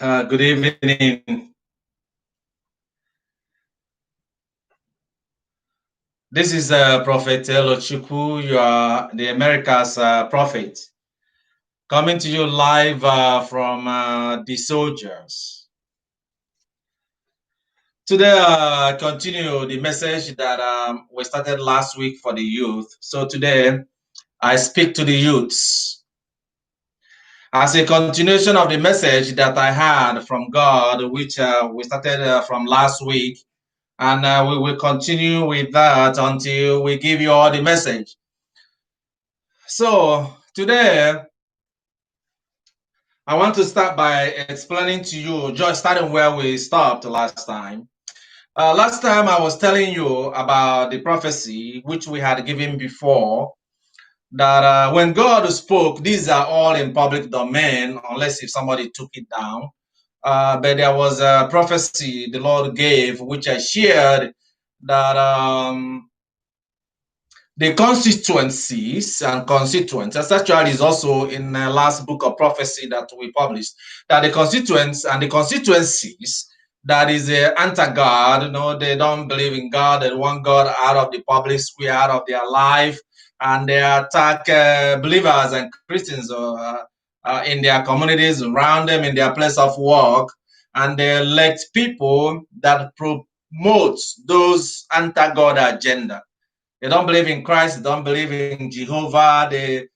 Good evening. This is Prophet Elochukwu. You are the America's prophet, coming to you live from the soldiers. Today, I continue the message that we started last week for the youth. So today, I speak to the youths as a continuation of the message that I had from God, which we started from last week. And we will continue with that until we give you all the message. So today, I want to start by explaining to you, just starting where we stopped last time. Last time, I was telling you about the prophecy which we had given before, that when God spoke, these are all in public domain, unless if somebody took it down. But there was a prophecy the Lord gave, which I shared, that the constituencies and constituents, as actually is also in the last book of prophecy that we published, that the constituents and the constituencies that is anti-God, they don't believe in God, they want God out of the public square, out of their life, and they attack believers and Christians in their communities, around them, in their place of work, and they elect people that promote those anti-God agenda. They don't believe in Christ. They don't believe in Jehovah. They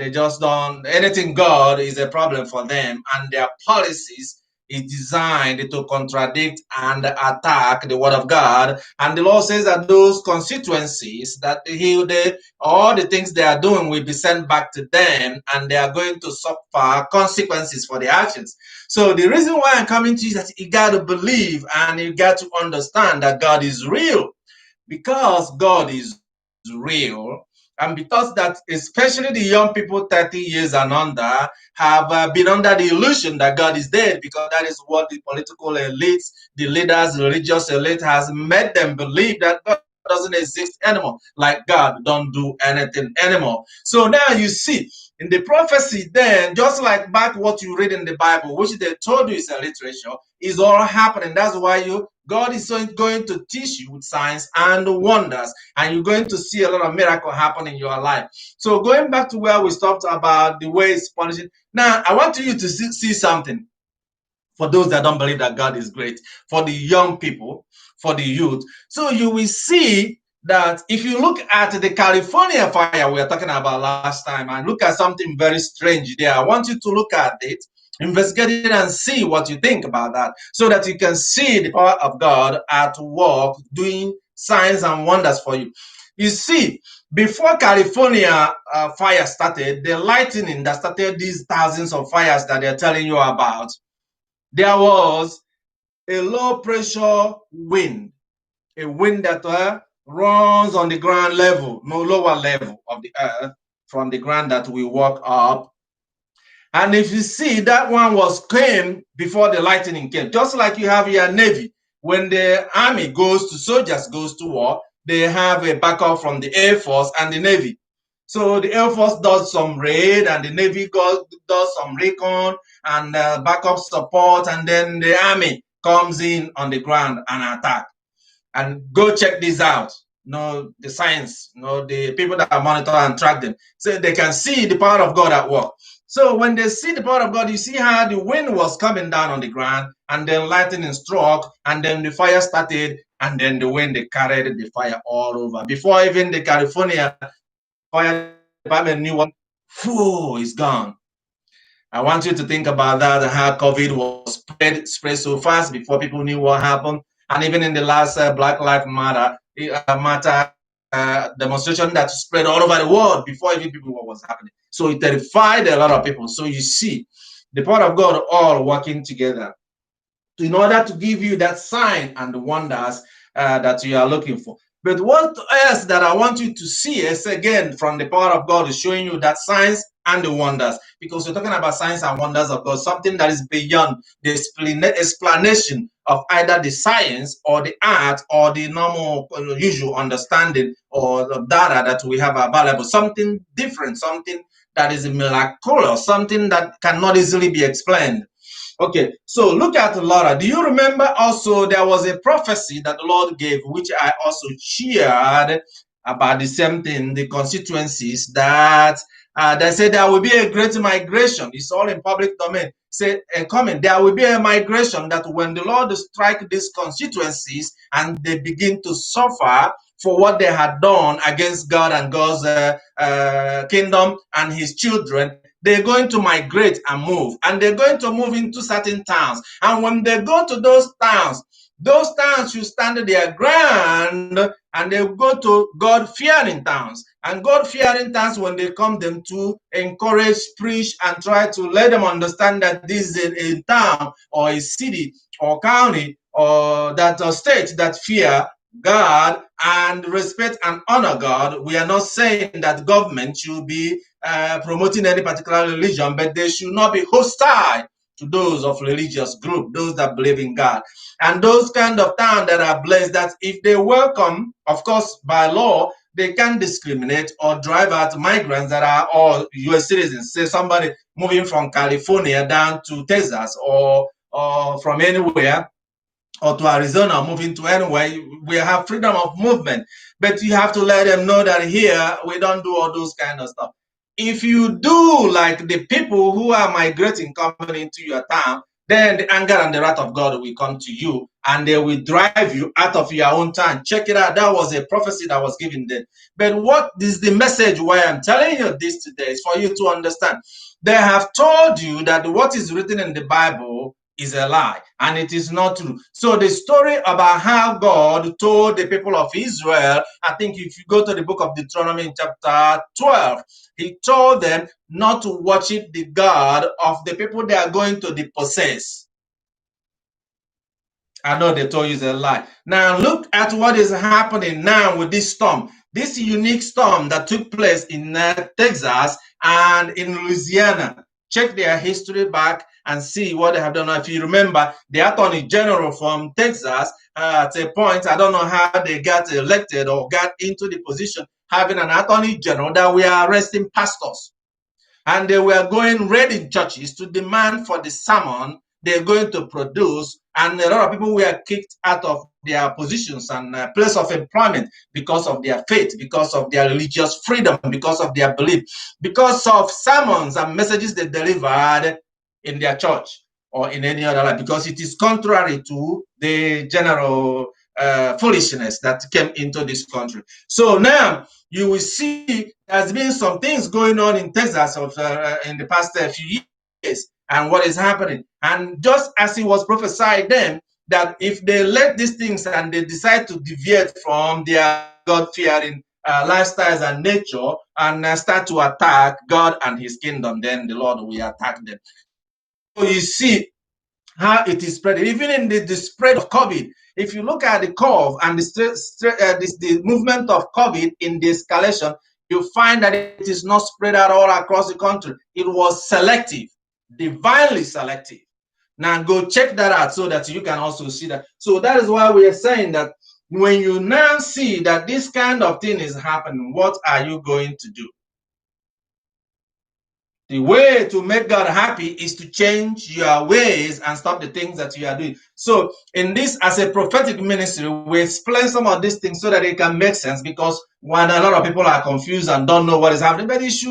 just don't. Anything God is a problem for them, and their policies is designed to contradict and attack the word of God. And the Lord says that those constituencies that all the things they are doing will be sent back to them, and they are going to suffer consequences for their actions. So the reason why I'm coming to you is that you got to believe and you got to understand that God is real, because God is real, and because that especially the young people 30 years and under have been under the illusion that God is dead, because that is what the political elites, the leaders, the religious elite has made them believe, that God doesn't exist anymore, like God don't do anything anymore. So now you see in the prophecy, then just like back what you read in the Bible, which they told you is a literature, is all happening. That's why God is going to teach you signs and wonders, and you're going to see a lot of miracle happen in your life. So going back to where we stopped about the way it's punishing. Now, I want you to see something for those that don't believe that God is great, for the young people, for the youth. So you will see that if you look at the California fire we were talking about last time, and look at something very strange there, I want you to look at it, investigate it, and see what you think about that, so that you can see the power of God at work doing signs and wonders for you. You see, before California fire started, the lightning that started these thousands of fires that they're telling you about, there was a low pressure wind, a wind that runs on the ground level, no lower level of the earth, from the ground that we walk up. And if you see, that one came before the lightning came. Just like you have your navy, when the army soldiers goes to war, they have a backup from the Air Force and the Navy. So the Air Force does some raid, and the Navy does some recon and backup support, and then the army comes in on the ground and attack. And go check this out. The science, the people that monitor and track them, so they can see the power of God at work. So when they see the power of God, you see how the wind was coming down on the ground, and then lightning struck, and then the fire started, and then the wind, they carried the fire all over. Before even the California fire department knew what, it's gone. I want you to think about that, how COVID was spread so fast before people knew what happened. And even in the last Black Lives Matter demonstration that spread all over the world before even people knew what was happening. So it terrified a lot of people. So you see, the power of God all working together in order to give you that sign and the wonders that you are looking for. But what else that I want you to see is, again, from the power of God is showing you that signs and the wonders, because we're talking about signs and wonders of God, something that is beyond the explanation of either the science or the art or the normal usual understanding or the data that we have available, something different, something that is miraculous, something that cannot easily be explained. Okay, so look at Laura. Do you remember also there was a prophecy that the Lord gave, which I also shared about the same thing, the constituencies that they said there will be a great migration. It's all in public domain. Say, coming, there will be a migration that when the Lord strike these constituencies and they begin to suffer for what they had done against God and God's kingdom and his children, they're going to migrate and move, and they're going to move into certain towns. And when they go to those towns should stand their ground, and they go to God-fearing towns. And God-fearing towns, when they come, them to encourage, preach, and try to let them understand that this is a town or a city or county or that or state that fear God and respect and honor God. We are not saying that government should be promoting any particular religion, but they should not be hostile to those of religious group, those that believe in God. And those kind of towns that are blessed, that if they welcome, of course, by law, they can discriminate or drive out migrants that are all US citizens. Say somebody moving from California down to Texas or from anywhere, or to Arizona, moving to anywhere, we have freedom of movement. But you have to let them know that here we don't do all those kind of stuff. If you do like the people who are migrating coming into your town, then the anger and the wrath of God will come to you, and they will drive you out of your own town. Check it out. That was a prophecy that was given then. But what is the message why I'm telling you this today is for you to understand. They have told you that what is written in the Bible is a lie, and it is not true. So the story about how God told the people of Israel, I think if you go to the book of Deuteronomy in chapter 12, he told them not to worship the God of the people they are going to dispossess. I know they told you it's a lie. Now look at what is happening now with this storm. This unique storm that took place in Texas and in Louisiana. Check their history back and see what they have done. If you remember, the Attorney General from Texas, at a point, I don't know how they got elected or got into the position, having an Attorney General that we are arresting pastors. And they were going raiding churches to demand for the sermon they're going to produce. And a lot of people were kicked out of their positions and place of employment because of their faith, because of their religious freedom, because of their belief, because of sermons and messages they delivered in their church or in any other life, because it is contrary to the general foolishness that came into this country. So now you will see there's been some things going on in Texas in the past few years, and what is happening. And just as it was prophesied then, that if they let these things and they decide to deviate from their God-fearing lifestyles and nature and start to attack God and his kingdom, then the Lord will attack them. So you see how it is spread. Even in the spread of COVID, if you look at the curve and the movement of COVID in the escalation, you find that it is not spread out all across the country. It was selective, divinely selective. Now go check that out so that you can also see that. So that is why we are saying that when you now see that this kind of thing is happening, what are you going to do? The way to make God happy is to change your ways and stop the things that you are doing. So in this, as a prophetic ministry, we explain some of these things so that it can make sense, because when a lot of people are confused and don't know what is happening, but if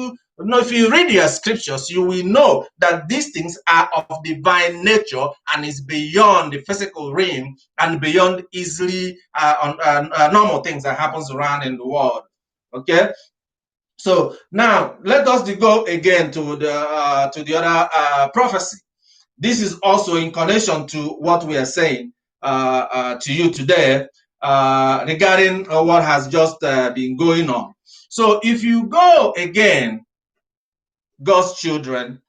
you read your scriptures, you will know that these things are of divine nature and is beyond the physical realm and beyond easily normal things that happens around in the world. Okay. So now let us go again to the other prophecy. This is also in connection to what we are saying to you today regarding what has just been going on. So if you go again, God's children,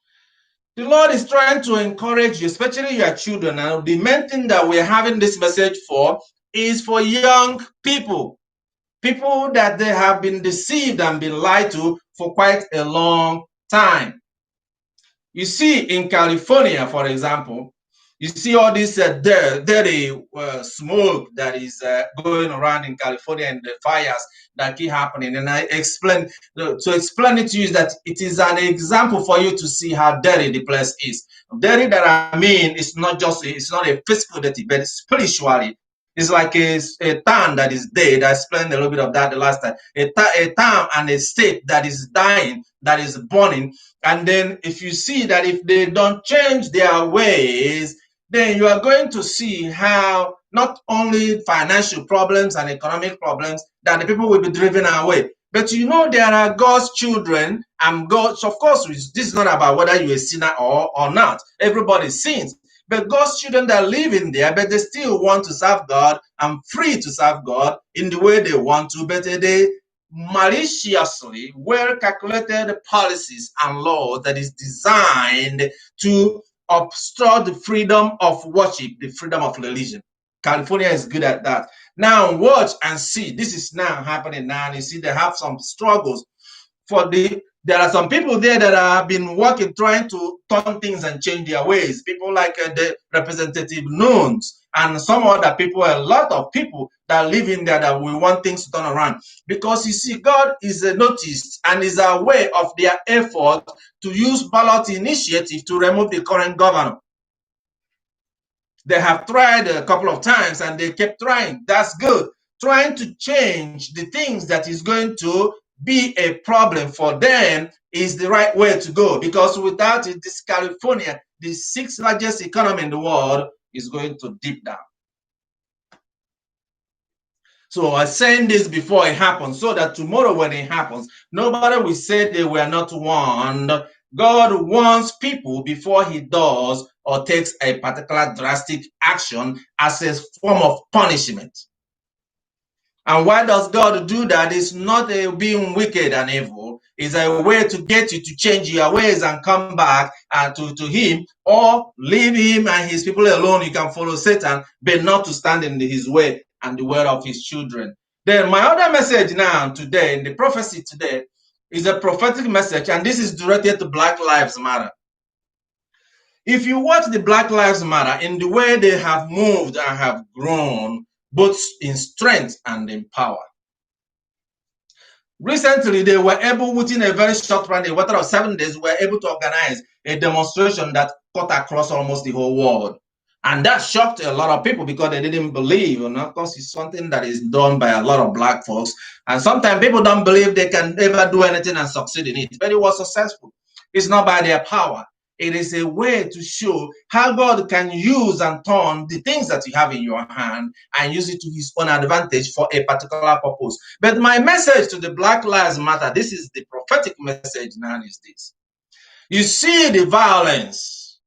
the Lord is trying to encourage you, especially your children. And the main thing that we're having this message for is for young people. People that they have been deceived and been lied to for quite a long time. You see, in California, for example, You see all this dirty smoke that is going around in California and the fires that keep happening. And I explain to explain it to you is that it is an example for you to see how dirty the place is. Dirty that I mean, it's not a physical dirty, but spiritually. It's like a town that is dead. I explained a little bit of that the last time. A town and a state that is dying, that is burning. And then if you see that if they don't change their ways, then you are going to see how not only financial problems and economic problems that the people will be driven away. But you know, there are God's children, and God's, of course, this is not about whether you're a sinner or not. Everybody sins. But God's children that live in there, but they still want to serve God and free to serve God in the way they want to, but they maliciously well calculated policies and laws that is designed to obstruct the freedom of worship, the freedom of religion. California is good at that. Now watch and see. This is now happening now. And you see they have some struggles there are some people there that have been working, trying to turn things and change their ways. People like the representative Nunes and some other people, a lot of people that live in there that we want things to turn around. Because you see, God is noticed and is aware of their effort to use ballot initiative to remove the current governor. They have tried a couple of times and they kept trying. That's good. Trying to change the things that is going to be a problem for them is the right way to go, because without it, this California, the 6th largest economy in the world, is going to dip down. So I saying this before it happens, so that tomorrow when it happens, nobody will say they were not warned. God warns people before he does or takes a particular drastic action as a form of punishment. And why does God do that? It's not a being wicked and evil. It's a way to get you to change your ways and come back to him, or leave him and his people alone. You can follow Satan, but not to stand in his way and the way of his children. Then my other message now today, in the prophecy today, is a prophetic message, and this is directed to Black Lives Matter. If you watch the Black Lives Matter in the way they have moved and have grown, both in strength and in power. Recently, they were able, within a very short run, a matter of 7 days, were able to organize a demonstration that cut across almost the whole world. And that shocked a lot of people because they didn't believe. And of course, it's something that is done by a lot of Black folks. And sometimes people don't believe they can ever do anything and succeed in it. But it was successful. It's not by their power. It is a way to show how God can use and turn the things that you have in your hand and use it to his own advantage for a particular purpose. But my message to the Black Lives Matter, this is the prophetic message now, is this. You see the violence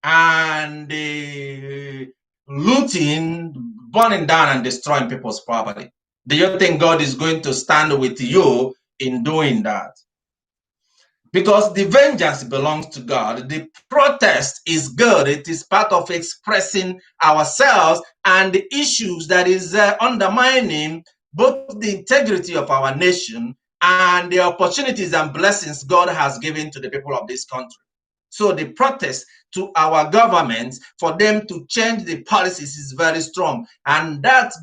and the looting, burning down and destroying people's property. Do you think God is going to stand with you in doing that? Because the vengeance belongs to God. The protest is good. It is part of expressing ourselves and the issues that is undermining both the integrity of our nation and the opportunities and blessings God has given to the people of this country. So the protest to our government for them to change the policies is very strong. And that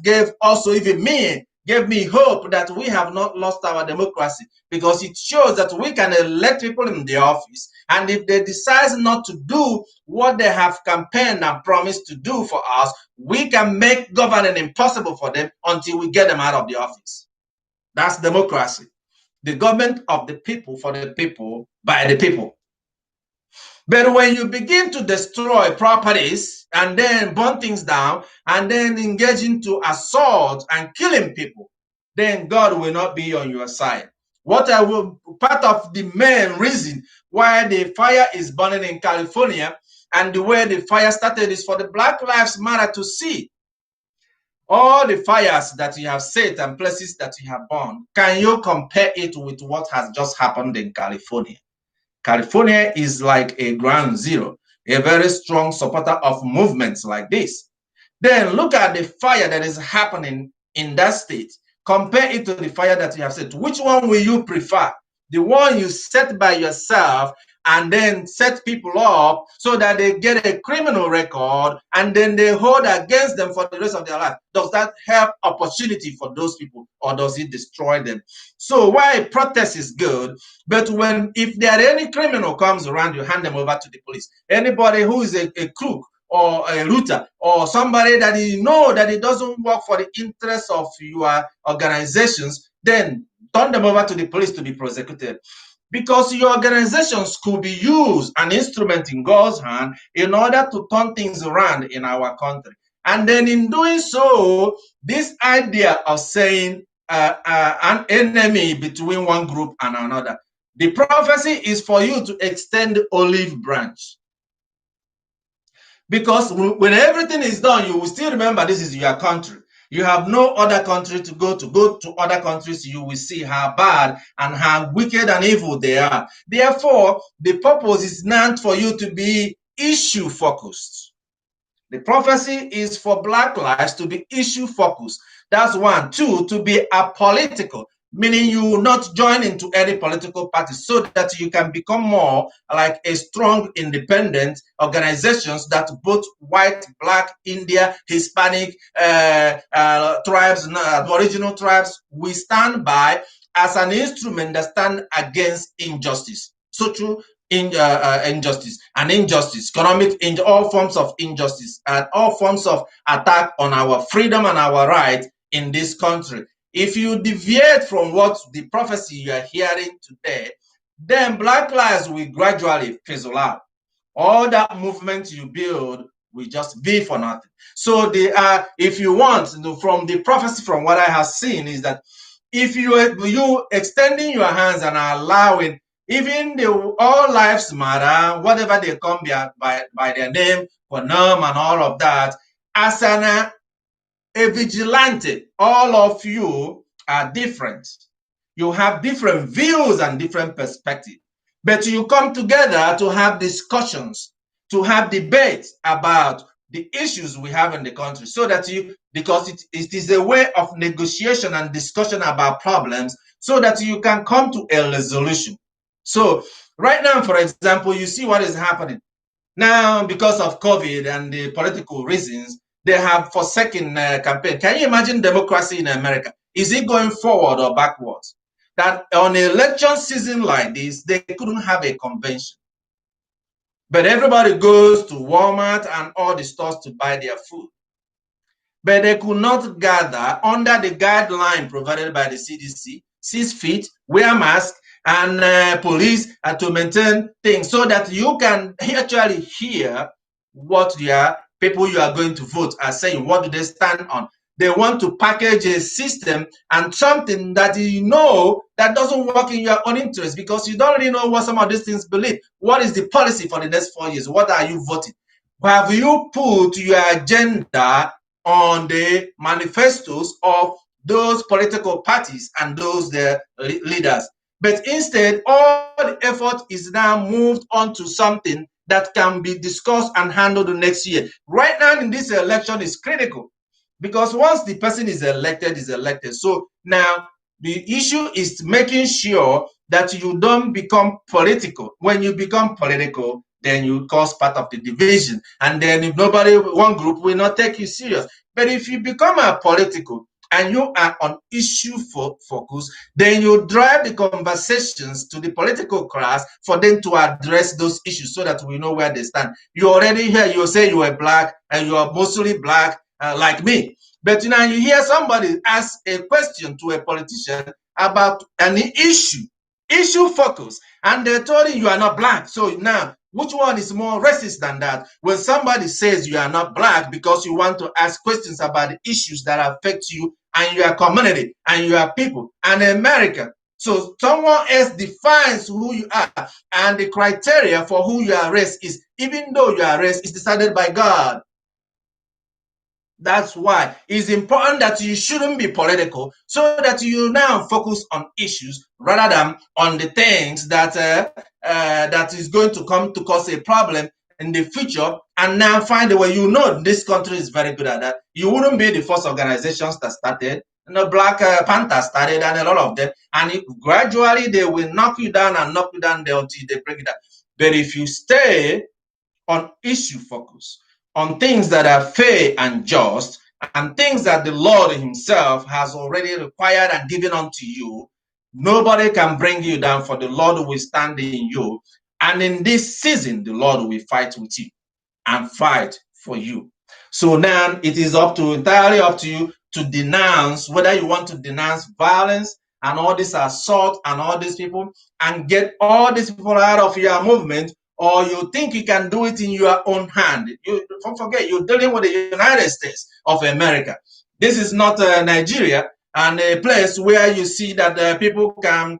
gave me hope that we have not lost our democracy, because it shows that we can elect people in the office, and if they decide not to do what they have campaigned and promised to do for us, we can make governing impossible for them until we get them out of the office. That's democracy. The government of the people, for the people, by the people. But when you begin to destroy properties and then burn things down and then engage into assault and killing people, then God will not be on your side. Part of the main reason why the fire is burning in California and the way the fire started is for the Black Lives Matter to see all the fires that you have set and places that you have burned. Can you compare it with what has just happened in California? California is like a ground zero, a very strong supporter of movements like this. Then look at the fire that is happening in that state. Compare it to the fire that you have set. Which one will you prefer? The one you set by yourself and then set people up so that they get a criminal record and then they hold against them for the rest of their life? Does that help opportunity for those people, or does it destroy them? So why protest is good, but if there any criminal comes around, you hand them over to the police. Anybody who is a crook or a looter or somebody that you know that it doesn't work for the interests of your organizations, then turn them over to the police to be prosecuted. Because your organizations could be used, an instrument in God's hand, in order to turn things around in our country. And then in doing so, this idea of saying an enemy between one group and another, the prophecy is for you to extend the olive branch. Because when everything is done, you will still remember this is your country. You have no other country to go to. Go to other countries, you will see how bad and how wicked and evil they are. Therefore, the purpose is not for you to be issue focused. The prophecy is for Black lives to be issue focused. That's one. Two, to be apolitical, meaning you will not join into any political party, so that you can become more like a strong, independent organizations that both white, Black, India, Hispanic tribes, Aboriginal tribes, we stand by as an instrument that stand against injustice, social injustice, economic, all forms of injustice, and all forms of attack on our freedom and our right in this country. If you deviate from what the prophecy you are hearing today, then Black lives will gradually fizzle out. All that movement you build will just be for nothing. So if you want, from the prophecy, from what I have seen, is that if you extending your hands and allowing even the all lives matter, whatever they come by their name, for norm and all of that, as a vigilante, all of you are different. You have different views and different perspectives, but you come together to have discussions, to have debates about the issues we have in the country, so that because it is a way of negotiation and discussion about problems, so that you can come to a resolution. So right now, for example, you see what is happening now because of COVID and the political reasons. They have forsaken campaign. Can you imagine democracy in America? Is it going forward or backwards? That on an election season like this, they couldn't have a convention. But everybody goes to Walmart and all the stores to buy their food. But they could not gather under the guideline provided by the CDC, 6 feet, wear masks, and police to maintain things, so that you can actually hear what your people you are going to vote are saying. What do they stand on? They want to package a system and something that that doesn't work in your own interest, because you don't really know what some of these things believe. What is the policy for the next 4 years? What are you voting? Have you put your agenda on the manifestos of those political parties and those leaders? But instead, all the effort is now moved on to something that can be discussed and handled the next year. Right now in this election is critical, because once the person is elected, So now the issue is making sure that you don't become political. When you become political, then you cause part of the division. And then if one group will not take you serious. But if you become a political and you are on issue focus, then you drive the conversations to the political class for them to address those issues, so that we know where they stand. You already hear, you say you are Black and you are mostly Black, like me. But now you hear somebody ask a question to a politician about an issue focus, and they told you are not Black. So now, which one is more racist than that? When somebody says you are not Black because you want to ask questions about the issues that affect you and your community and your people and America. So someone else defines who you are, and the criteria for who your race is, even though your race is decided by God. That's why it's important that you shouldn't be political, so that you now focus on issues rather than on the things that that is going to come to cause a problem in the future, and now find a way. This country is very good at that. You wouldn't be the first organizations that started. Black Panther started, and a lot of them, and gradually they will knock you down until they bring it down. But if you stay on issue focus, on things that are fair and just, and things that the Lord Himself has already required and given unto you, nobody can bring you down, for the Lord will stand in you. And in this season, the Lord will fight with you and fight for you. So now it is entirely up to you to denounce, whether you want to denounce violence and all this assault and all these people and get all these people out of your movement, or you think you can do it in your own hand. You don't forget, you're dealing with the United States of America. This is not Nigeria, and a place where you see that people can,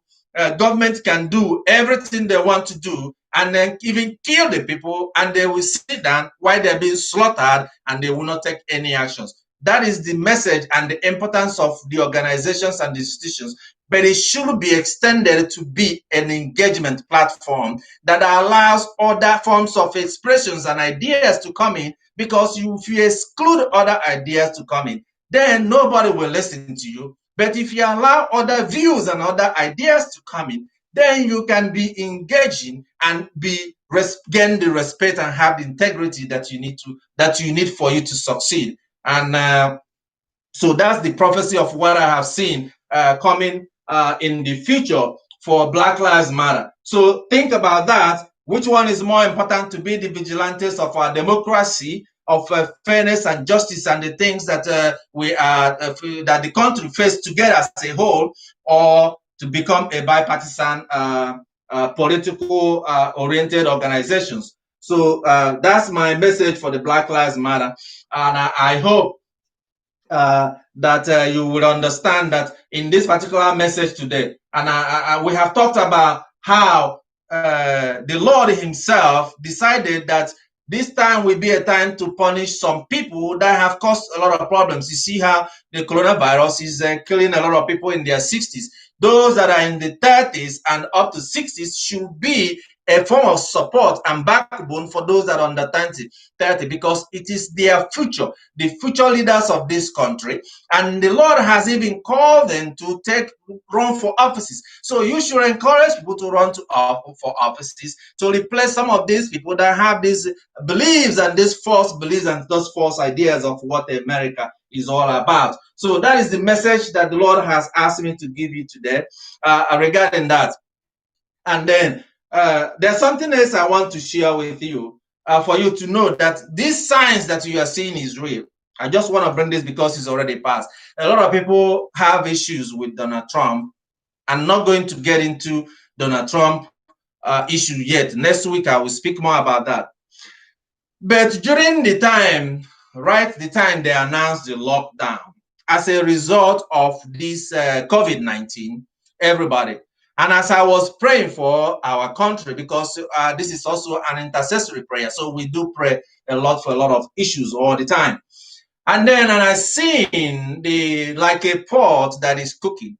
government can do everything they want to do, and then even kill the people, and they will sit down while they're being slaughtered, and they will not take any actions. That is the message and the importance of the organizations and the institutions, but it should be extended to be an engagement platform that allows other forms of expressions and ideas to come in, because if you exclude other ideas to come in, then nobody will listen to you. But if you allow other views and other ideas to come in, then you can be engaging and gain the respect and have the integrity that you need for you to succeed. And so that's the prophecy of what I have seen coming in the future for Black Lives Matter. So think about that. Which one is more important, to be the vigilantes of our democracy, of fairness and justice, and the things that that the country faces together as a whole, or to become a bipartisan political oriented organizations? So that's my message for the Black Lives Matter, and I hope that you will understand that in this particular message today, and we have talked about how the Lord Himself decided that this time will be a time to punish some people that have caused a lot of problems. You see how the coronavirus is killing a lot of people in their 60s. Those that are in the 30s and up to 60s should be a form of support and backbone for those that are under 30, because it is their future, the future leaders of this country. And the Lord has even called them to run for offices. So you should encourage people to run for offices, to replace some of these people that have these beliefs and these false beliefs and those false ideas of what America is all about. So that is the message that the Lord has asked me to give you today regarding that. And then there's something else I want to share with you for you to know that these signs that you are seeing is real. I just want to bring this because it's already passed. A lot of people have issues with Donald Trump. I'm not going to get into Donald Trump issue yet. Next week, I will speak more about that. But during the time they announced the lockdown, as a result of this COVID-19, everybody, and as I was praying for our country, because this is also an intercessory prayer, so we do pray a lot for a lot of issues all the time. And I seen like a pot that is cooking,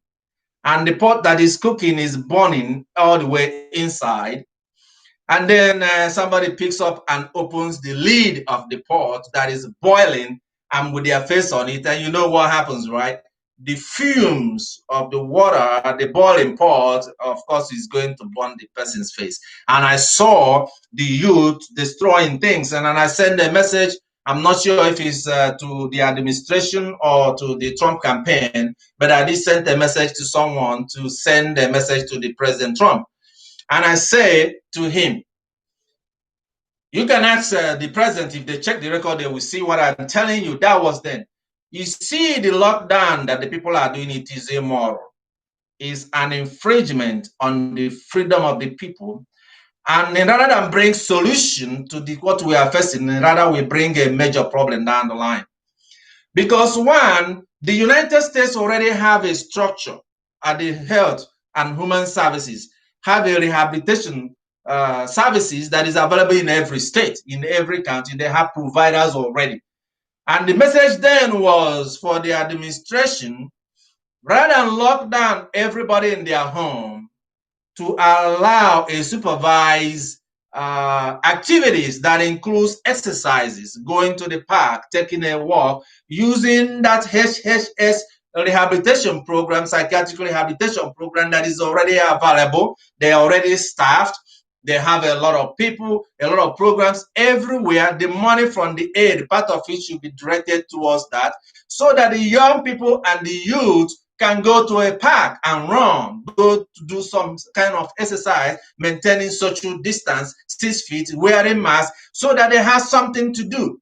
and the pot that is cooking is burning all the way inside. And then somebody picks up and opens the lid of the pot that is boiling, and with their face on it. And you know what happens, right? The fumes of the water, the boiling pot, of course, is going to burn the person's face. And I saw the youth destroying things. And then I sent a message. I'm not sure if it's to the administration or to the Trump campaign, but I did send a message to someone to send a message to the President Trump. And I say to him, you can ask the president, if they check the record, they will see what I'm telling you. That was then. You see, the lockdown that the people are doing, it is immoral. It's an infringement on the freedom of the people. And rather than bring solution to what we are facing, rather we bring a major problem down the line. Because one, the United States already have a structure at the health and human services, have a rehabilitation services that is available in every state, in every county. They have providers already. And the message then was for the administration, rather than lock down everybody in their home, to allow a supervised activities that includes exercises, going to the park, taking a walk, using that HHS rehabilitation program, psychiatric rehabilitation program that is already available. They're already staffed. They have a lot of people, a lot of programs everywhere. The money from the aid, part of it should be directed towards that, so that the young people and the youth can go to a park and run, go to do some kind of exercise, maintaining social distance, 6 feet, wearing masks, so that they have something to do.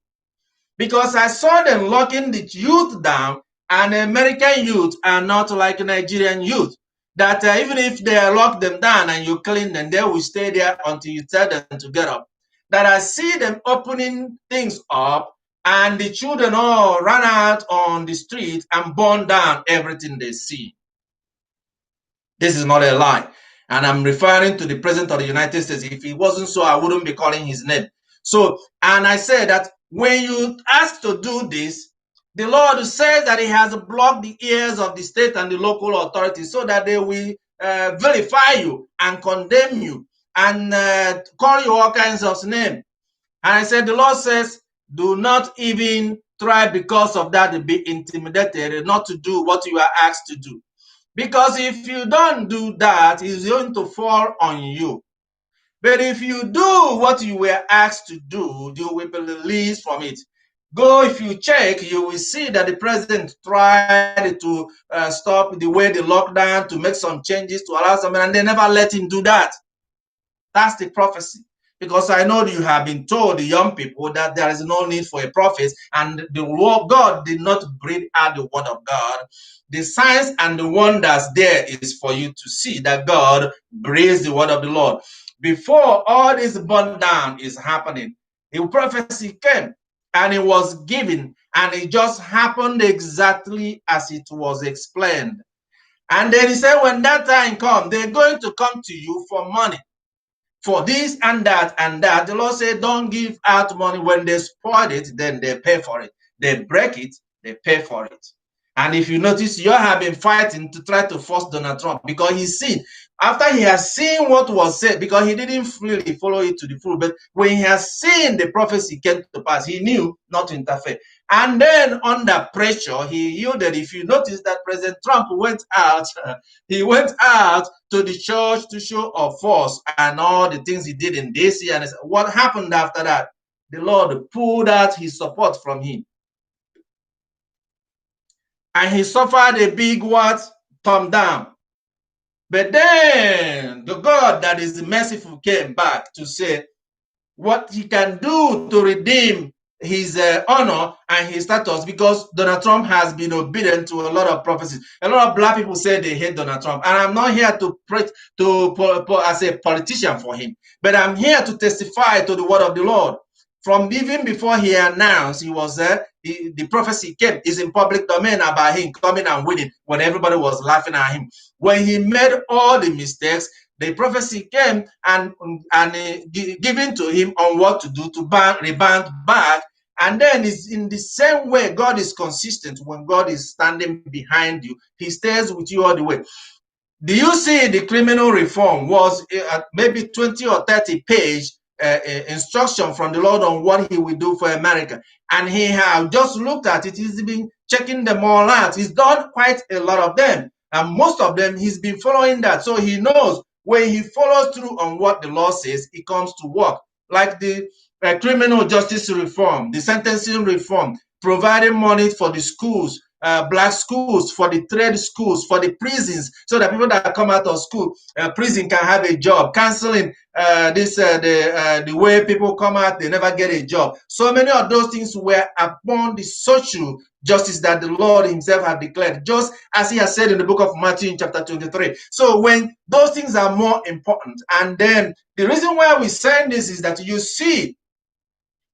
Because I saw them locking the youth down, and American youth are not like Nigerian youth. That even if they lock them down and you clean them, they will stay there until you tell them to get up. That I see them opening things up, and the children all run out on the street and burn down everything they see. This is not a lie. And I'm referring to the President of the United States. If it wasn't so, I wouldn't be calling his name. So, and I said that when you ask to do this, the Lord says that he has blocked the ears of the state and the local authorities so that they will vilify you and condemn you and call you all kinds of names. And I said, the Lord says, do not even try because of that to be intimidated, not to do what you are asked to do. Because if you don't do that, it's going to fall on you. But if you do what you were asked to do, you will be released from it. Go, if you check, you will see that the president tried to stop the way the lockdown, to make some changes, to allow something, and they never let him do that. That's the prophecy. Because I know you have been told, the young people, that there is no need for a prophet, and the word God did not breathe out the word of God. The signs and the wonders there is for you to see that God breathes the word of the Lord. Before all this burn down is happening, a prophecy came and it was given, and it just happened exactly as it was explained. And then he said, when that time comes, they're going to come to you for money, for this and that and that. The Lord said, don't give out money. When they spoil it, then they pay for it. They break it, they pay for it. And if you notice, you have been fighting to try to force Donald Trump, because he's seen, after he has seen what was said, because he didn't really follow it to the full, but when he has seen the prophecy came to pass, he knew not to interfere. And then under pressure, he yielded. If you notice that President Trump went out, he went out to the church to show of force and all the things he did in DC. And what happened after that? The Lord pulled out his support from him. And he suffered a big what? Thumb down. But then the God that is merciful came back to say what he can do to redeem his honor and his status, because Donald Trump has been obedient to a lot of prophecies. A lot of black people say they hate Donald Trump, and I'm not here to pray as a politician for him, but I'm here to testify to the word of the Lord. From even before he announced he was there, the prophecy came. Is in public domain about him coming and winning when everybody was laughing at him. When he made all the mistakes, the prophecy came and given to him on what to do to rebound back. And then it's in the same way. God is consistent. When God is standing behind you, he stays with you all the way. Do you see the criminal reform was maybe 20 or 30 page instruction from the Lord on what he will do for America? And he has just looked at it. He's been checking them all out. He's done quite a lot of them. And most of them, he's been following that. So he knows when he follows through on what the law says, it comes to work. Like the criminal justice reform, the sentencing reform, providing money for the schools, black schools, for the trade schools, for the prisons, so that people that come out of school, prison can have a job. Canceling the way people come out, they never get a job. So many of those things were upon the social justice that the Lord himself had declared, just as he has said in the book of Matthew in chapter 23. So when those things are more important, and then the reason why we saying this is that you see,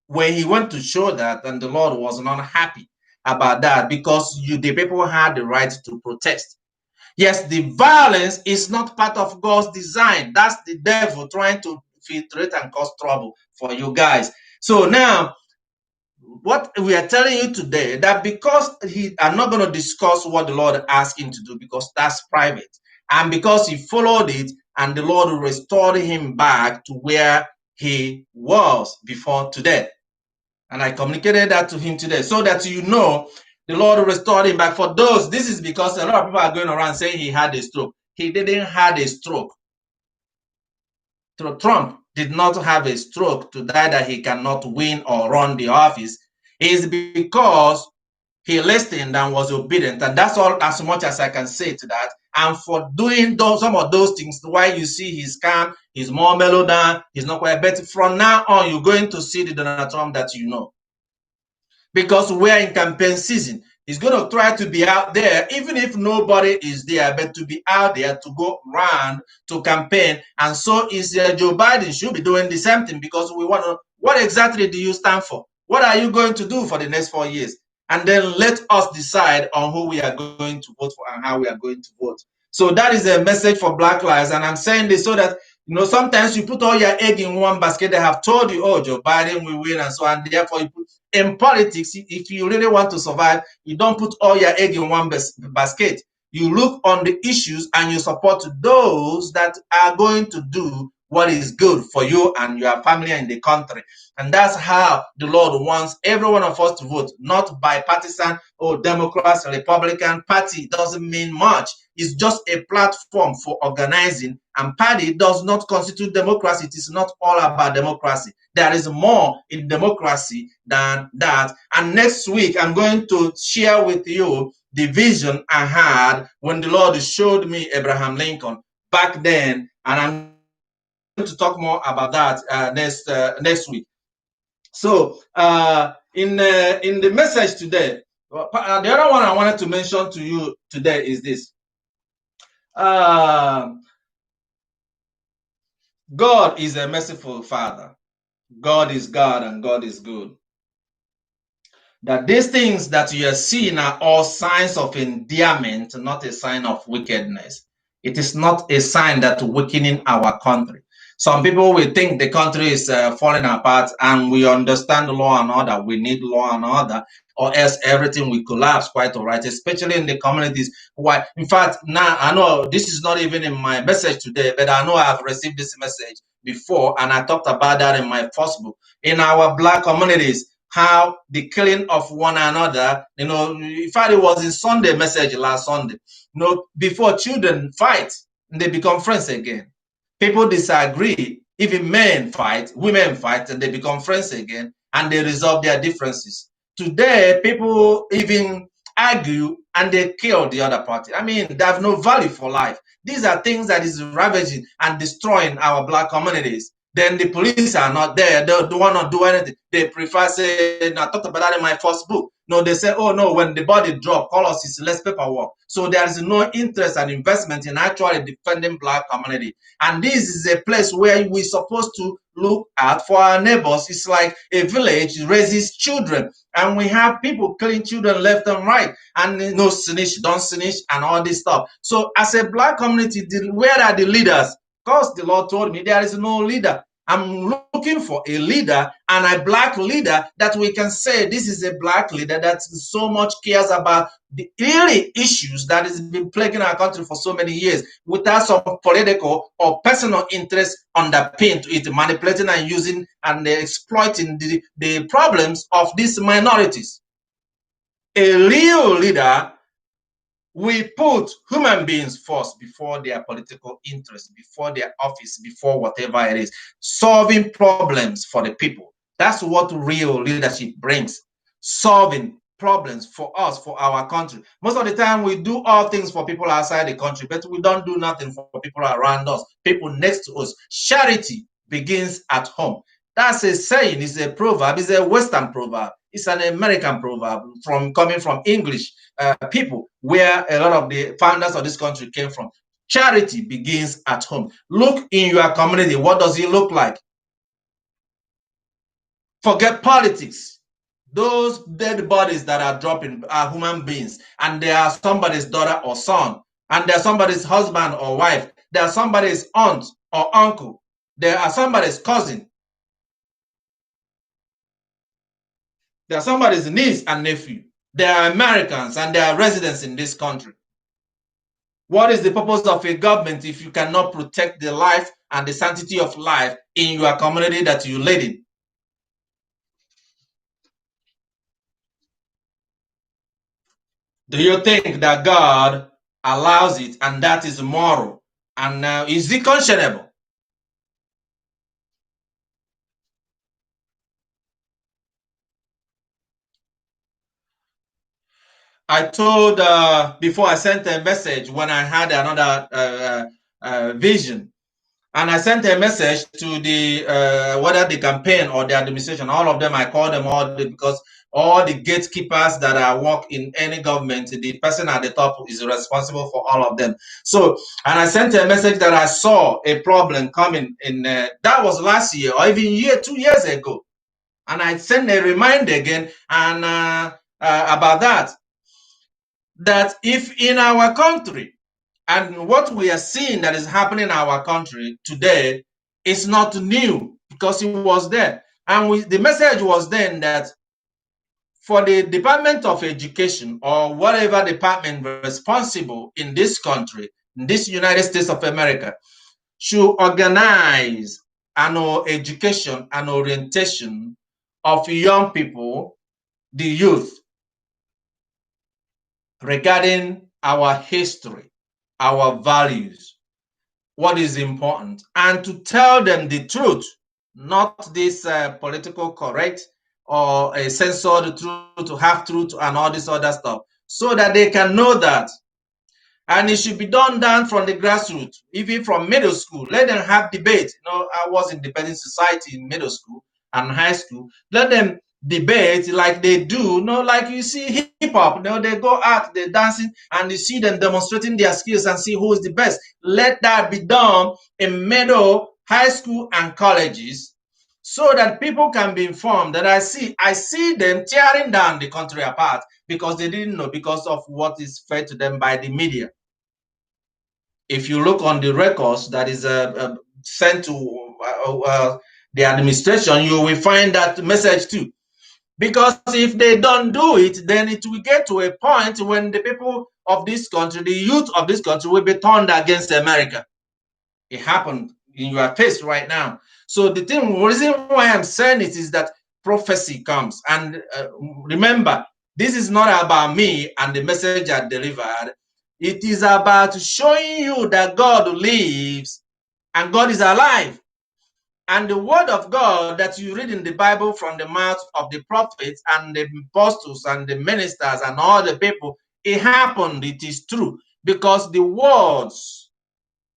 when he went to show that, and the Lord was not happy about that, because the people had the right to protest. Yes, the violence is not part of God's design. That's the devil trying to filtrate and cause trouble for you guys. So now, what we are telling you today, that because I'm not going to discuss what the Lord asked him to do, because that's private, and because he followed it, and the Lord restored him back to where he was before today. And I communicated that to him today, so that you know, the Lord restored him back. For those, this is because a lot of people are going around saying he had a stroke. He didn't have a stroke. Trump did not have a stroke to die that he cannot win or run the office is because he listened and was obedient. And that's all as much as I can say to that. And for doing some of those things, why you see he's calm, he's more mellow down, he's not quite. But from now on, you're going to see the Donald Trump that you know. Because we're in campaign season. He's going to try to be out there, even if nobody is there, but to be out there to go around to campaign. And so is Joe Biden should be doing the same thing, because we want to, what exactly do you stand for? What are you going to do for the next 4 years? And then let us decide on who we are going to vote for and how we are going to vote. So that is a message for Black Lives. And I'm saying this so that, you know, sometimes you put all your egg in one basket. They have told you, oh, Joe Biden will win and so on. Therefore, you put, in politics, if you really want to survive, you don't put all your egg in one basket. You look on the issues and you support those that are going to do what is good for you and your family and the country. And that's how the Lord wants every one of us to vote, not bipartisan or Democrats, Republican party. Doesn't mean much. It's just a platform for organizing, and party does not constitute democracy. It is not all about democracy. There is more in democracy than that. And next week, I'm going to share with you the vision I had when the Lord showed me Abraham Lincoln back then. And I'm going to talk more about that next week. So in the message today, the other one I wanted to mention to you today is this. God is a merciful Father. God is God and God is good. That these things that you are seeing are all signs of endearment, not a sign of wickedness. It is not a sign that weakening our country. Some people will think the country is falling apart, and we understand law and order. We need law and order, or else everything will collapse quite all right, especially in the communities. Why? In fact, now I know this is not even in my message today, but I know I have received this message before, and I talked about that in my first book. In our Black communities, how the killing of one another, you know, in fact, it was in Sunday message last Sunday. You know, before children fight, they become friends again. People disagree. Even men fight, women fight, and they become friends again, and they resolve their differences. Today, people even argue and they kill the other party. I mean, they have no value for life. These are things that is ravaging and destroying our Black communities. Then the police are not there. They don't want to do anything. They prefer saying, I talked about that in my first book. No, they say, oh no, when the body drop, call us, it's less paperwork. So there is no interest and investment in actually defending Black community. And this is a place where we're supposed to look at for our neighbors. It's like a village raises children, and we have people killing children left and right, and no snitch, don't snitch, and all this stuff. So as a Black community, where are the leaders? Because the Lord told me there is no leader. I'm looking for a leader, and a Black leader that we can say this is a Black leader that so much cares about the really issues that has been plaguing our country for so many years, without some political or personal interest underpinned to it, manipulating and using and exploiting the problems of these minorities. A real leader, we put human beings first before their political interests, before their office, before whatever it is. Solving problems for the people. That's what real leadership brings. Solving problems for us, for our country. Most of the time, we do all things for people outside the country, but we don't do nothing for people around us, people next to us. Charity begins at home. That's a saying, it's a proverb, it's a Western proverb, it's an American proverb coming from English people, where a lot of the founders of this country came from. Charity begins at home. Look in your community. What does it look like? Forget politics. Those dead bodies that are dropping are human beings, and they are somebody's daughter or son, and they're somebody's husband or wife. They are somebody's aunt or uncle. They are somebody's cousin. They are somebody's niece and nephew. They are Americans and they are residents in this country. What is the purpose of a government if you cannot protect the life and the sanctity of life in your community that you live in? Do you think that God allows it and that is moral? And is it conscionable? I told before I sent a message when I had another vision, and I sent a message to the whether the campaign or the administration, all of them. I call them because all the gatekeepers that I work in any government, the person at the top is responsible for all of them. So, and I sent a message that I saw a problem coming in. That was last year or even 2 years ago, and I sent a reminder again and about that if in our country and what we are seeing that is happening in our country today is not new because it was there. And the message was then that for the Department of Education or whatever department responsible in this country, in this United States of America, should organize an education and orientation of young people, the youth, regarding our history, our values, what is important, and to tell them the truth, not this political correct or a censored truth, to have truth and all this other stuff, so that they can know that. And it should be done down from the grassroots, even from middle school. Let them have debate. I was in debating society in middle school and high school. Let them debate like they do. Like you see hip hop. They go out, they're dancing, and you see them demonstrating their skills and see who is the best. Let that be done in middle, high school, and colleges, so that people can be informed. That I see them tearing down the country apart because they didn't know, because of what is fed to them by the media. If you look on the records that is sent to the administration, you will find that message too. Because if they don't do it, then it will get to a point when the people of this country, the youth of this country, will be turned against America. It happened in your face right now. So the reason why I'm saying it is that prophecy comes. And remember, this is not about me and the message I delivered. It is about showing you that God lives and God is alive. And the word of God that you read in the Bible from the mouth of the prophets and the apostles and the ministers and all the people, it happened. It is true. Because the words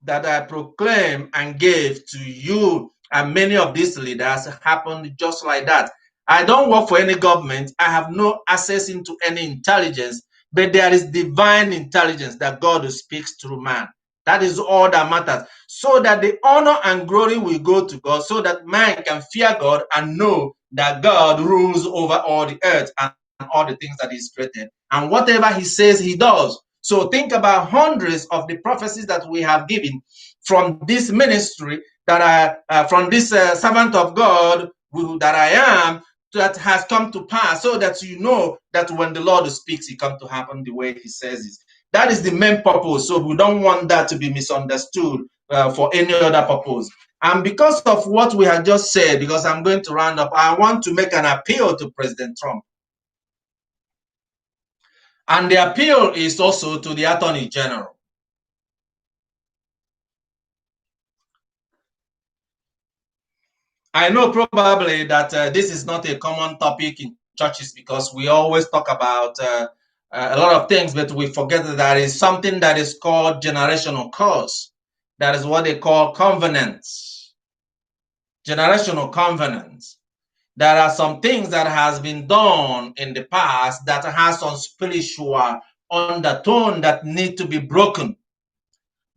that I proclaim and gave to you and many of these leaders happened just like that. I don't work for any government. I have no access into any intelligence, but there is divine intelligence that God speaks through man. That is all that matters. So that the honor and glory will go to God, so that man can fear God and know that God rules over all the earth and all the things that He's created. And whatever He says, He does. So think about hundreds of the prophecies that we have given from this ministry, that from this servant of God that I am, that has come to pass, so that you know that when the Lord speaks, it comes to happen the way He says it. That is the main purpose. So we don't want that to be misunderstood for any other purpose. And because of what we have just said, because I'm going to round up, I want to make an appeal to President Trump. And the appeal is also to the Attorney General. I know probably that this is not a common topic in churches, because we always talk about a lot of things, but we forget that there is something that is called generational curse. That is what they call covenants. Generational covenants. There are some things that has been done in the past that has some spiritual undertone that need to be broken.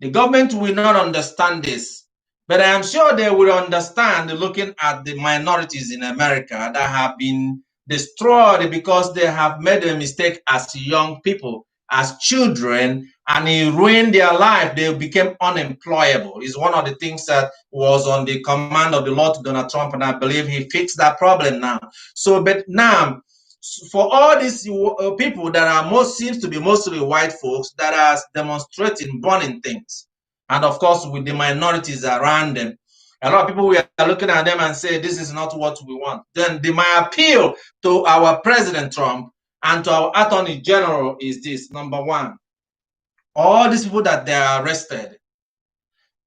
The government will not understand this, but I am sure they will understand looking at the minorities in America that have been destroyed because they have made a mistake as young people, as children, and it ruined their life. They became unemployable. It's one of the things that was on the command of the Lord Donald Trump, and I believe he fixed that problem now. So, but now, for all these people that are seems to be mostly white folks that are demonstrating, burning things, and of course with the minorities around them, a lot of people, we are looking at them and say this is not what we want. Then my appeal to our President Trump and to our Attorney General is this: number one, all these people that they are arrested,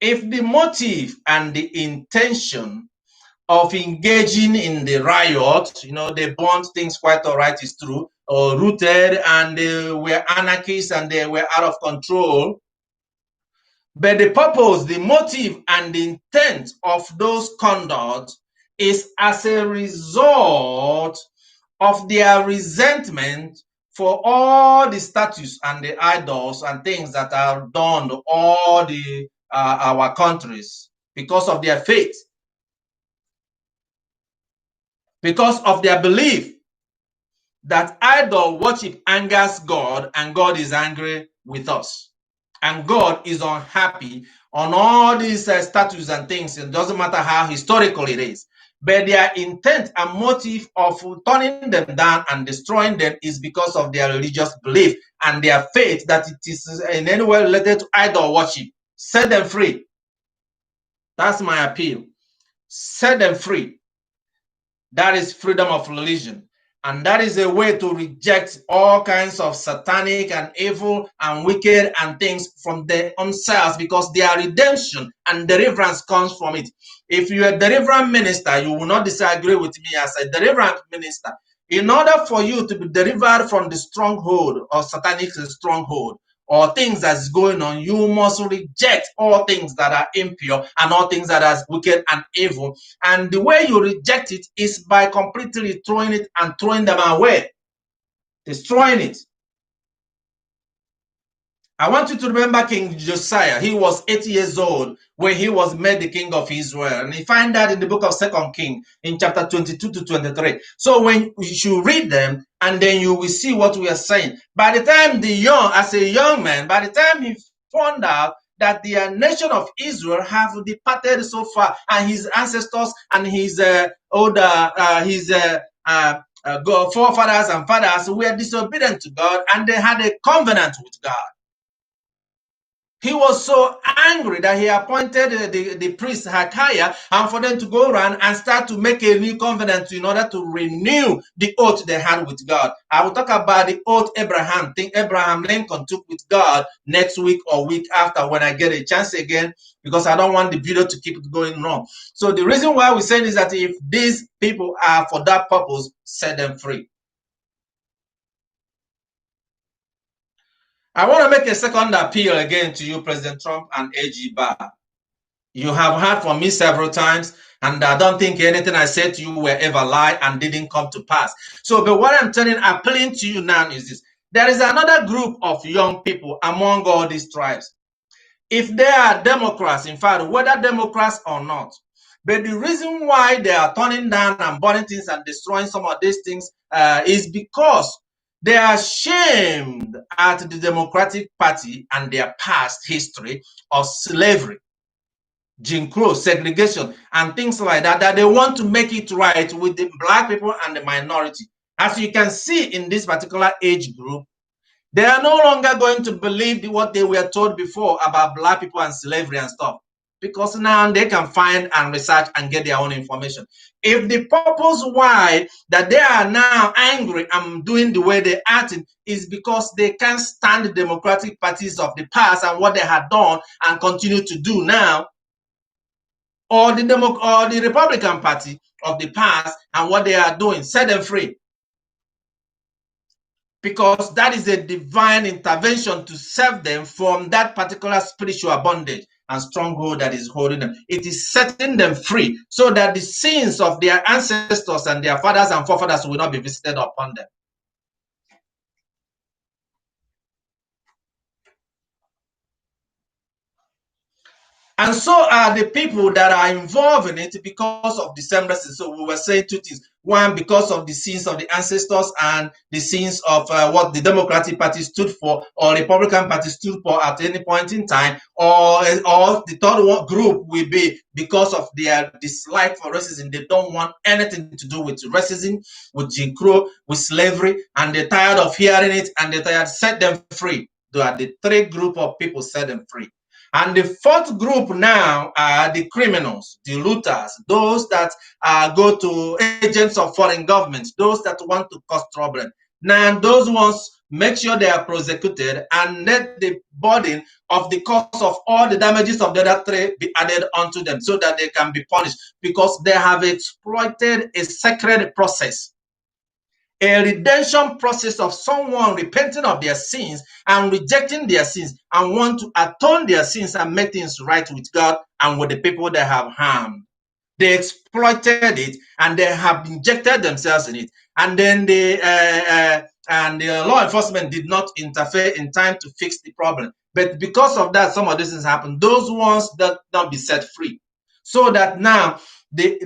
if the motive and the intention of engaging in the riot, they burnt things quite all right, is true. rooted, and they were anarchists, and they were out of control. But the purpose, the motive, and the intent of those conduct is as a result of their resentment for all the statues and the idols and things that are done to all the our countries, because of their faith, because of their belief that idol worship angers God, and God is angry with us, and God is unhappy on all these statues and things. It doesn't matter how historical it is, but their intent and motive of turning them down and destroying them is because of their religious belief and their faith that it is in any way related to idol worship. Set them free. That's my appeal. Set them free. That is freedom of religion. And that is a way to reject all kinds of satanic and evil and wicked and things from their own selves, because their redemption and deliverance comes from it. If you're a deliverance minister, you will not disagree with me as a deliverance minister. In order for you to be delivered from the stronghold or satanic stronghold, or things that's going on, you must reject all things that are impure and all things that are wicked and evil. And the way you reject it is by completely throwing it and throwing them away, destroying it. I want you to remember King Josiah. He was 80 years old when he was made the king of Israel. And you find that in the book of 2 Kings in chapter 22 to 23. So when you should read them, and then you will see what we are saying. By the time as a young man, by the time he found out that the nation of Israel have departed so far, and his ancestors and his forefathers and fathers were disobedient to God, and they had a covenant with God. He was so angry that he appointed the priest Hilkiah, and for them to go around and start to make a new covenant in order to renew the oath they had with God. I will talk about the oath Abraham Lincoln took with God next week or week after, when I get a chance again, because I don't want the video to keep going wrong. So the reason why we say is that if these people are for that purpose, set them free. I want to make a second appeal again to you, President Trump and AG Barr. You have heard from me several times, and I don't think anything I said to you will ever lie and didn't come to pass. So, but what I'm appealing to you now is this. There is another group of young people among all these tribes. If they are Democrats, in fact, whether Democrats or not, but the reason why they are turning down and burning things and destroying some of these things is because they are ashamed at the Democratic Party and their past history of slavery, Jim Crow, segregation, and things like that, that they want to make it right with the black people and the minority. As you can see in this particular age group, they are no longer going to believe what they were told before about black people and slavery and stuff, because now they can find and research and get their own information. If the purpose why that they are now angry and doing the way they're acting is because they can't stand the democratic parties of the past and what they had done and continue to do now, or the Republican Party of the past and what they are doing, set them free. Because that is a divine intervention to save them from that particular spiritual bondage and stronghold that is holding them. It is setting them free so that the sins of their ancestors and their fathers and forefathers will not be visited upon them. And so are the people that are involved in it because of the same reason. So we were saying two things. One, because of the sins of the ancestors and the sins of what the Democratic Party stood for or Republican Party stood for at any point in time. Or the third group will be because of their dislike for racism. They don't want anything to do with racism, with Jim Crow, with slavery, and they're tired of hearing it, and they're tired. Set them free. They are the three group of people, set them free. And the fourth group now are the criminals, the looters, those that go to agents of foreign governments, those that want to cause trouble. Now, those ones, make sure they are prosecuted and let the burden of the cost of all the damages of the other three be added onto them so that they can be punished, because they have exploited a sacred process. a redemption process of someone repenting of their sins and rejecting their sins and want to atone their sins and make things right with God and with the people they have harmed. They exploited it and they have injected themselves in it. And then the law enforcement did not interfere in time to fix the problem. But because of that, some of these things happen. Those ones that not be set free. So that now the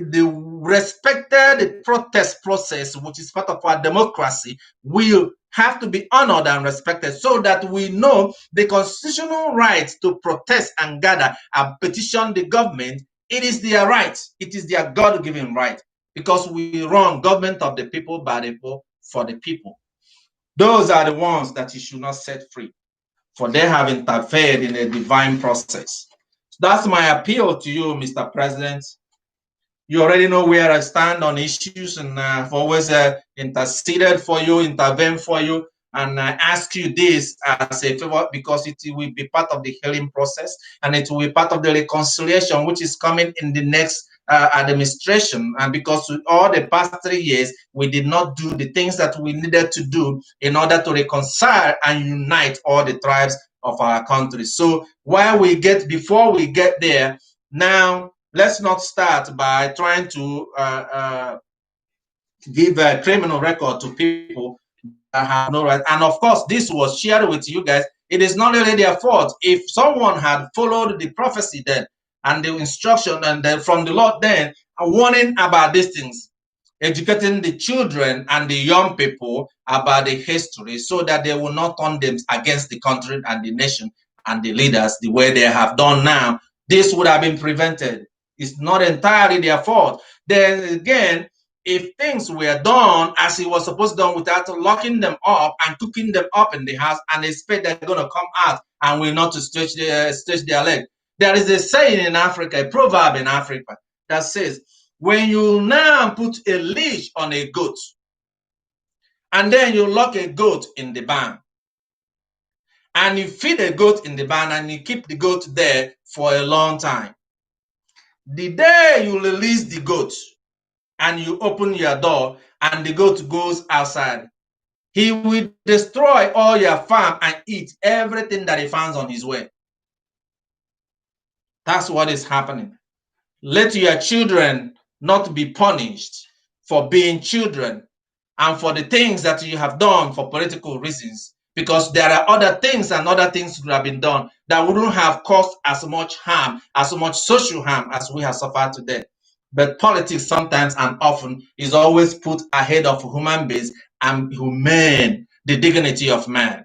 respected protest process, which is part of our democracy, will have to be honored and respected so that we know the constitutional right to protest and gather and petition the government. It is their right. It is their God-given right, because we run government of the people, by the people, for the people. Those are the ones that you should not set free, for they have interfered in a divine process. That's my appeal to you, Mr. President. You already know where I stand on issues, and I've always interceded for you, intervened for you, and I ask you this as a favor, because it will be part of the healing process and it will be part of the reconciliation which is coming in the next administration. And because all the past 3 years we did not do the things that we needed to do in order to reconcile and unite all the tribes of our country. So before we get there, now let's not start by trying to give a criminal record to people that have no right. And of course, this was shared with you guys. It is not really their fault. If someone had followed the prophecy then and the instruction and then from the Lord then, a warning about these things, educating the children and the young people about the history so that they will not turn them against the country and the nation and the leaders the way they have done now, this would have been prevented. It's not entirely their fault. Then again, if things were done as it was supposed to be done without locking them up and cooking them up in the house and expect they're going to come out and will not to stretch their leg. There is a saying in Africa, a proverb in Africa that says, when you now put a leash on a goat and then you lock a goat in the barn and you feed a goat in the barn and you keep the goat there for a long time, the day you release the goat and you open your door and the goat goes outside, he will destroy all your farm and eat everything that he finds on his way. That's what is happening. Let your children not be punished for being children and for the things that you have done for political reasons, because there are other things and other things that have been done that wouldn't have caused as much harm, as much social harm as we have suffered today. But politics sometimes and often is always put ahead of human beings and humane, the dignity of man.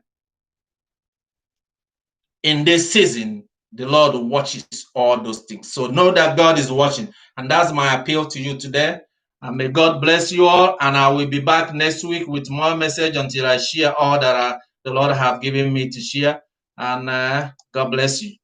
In this season, the Lord watches all those things. So know that God is watching. And that's my appeal to you today. And may God bless you all. And I will be back next week with more message until I share all that the Lord have given me to share. And God bless you.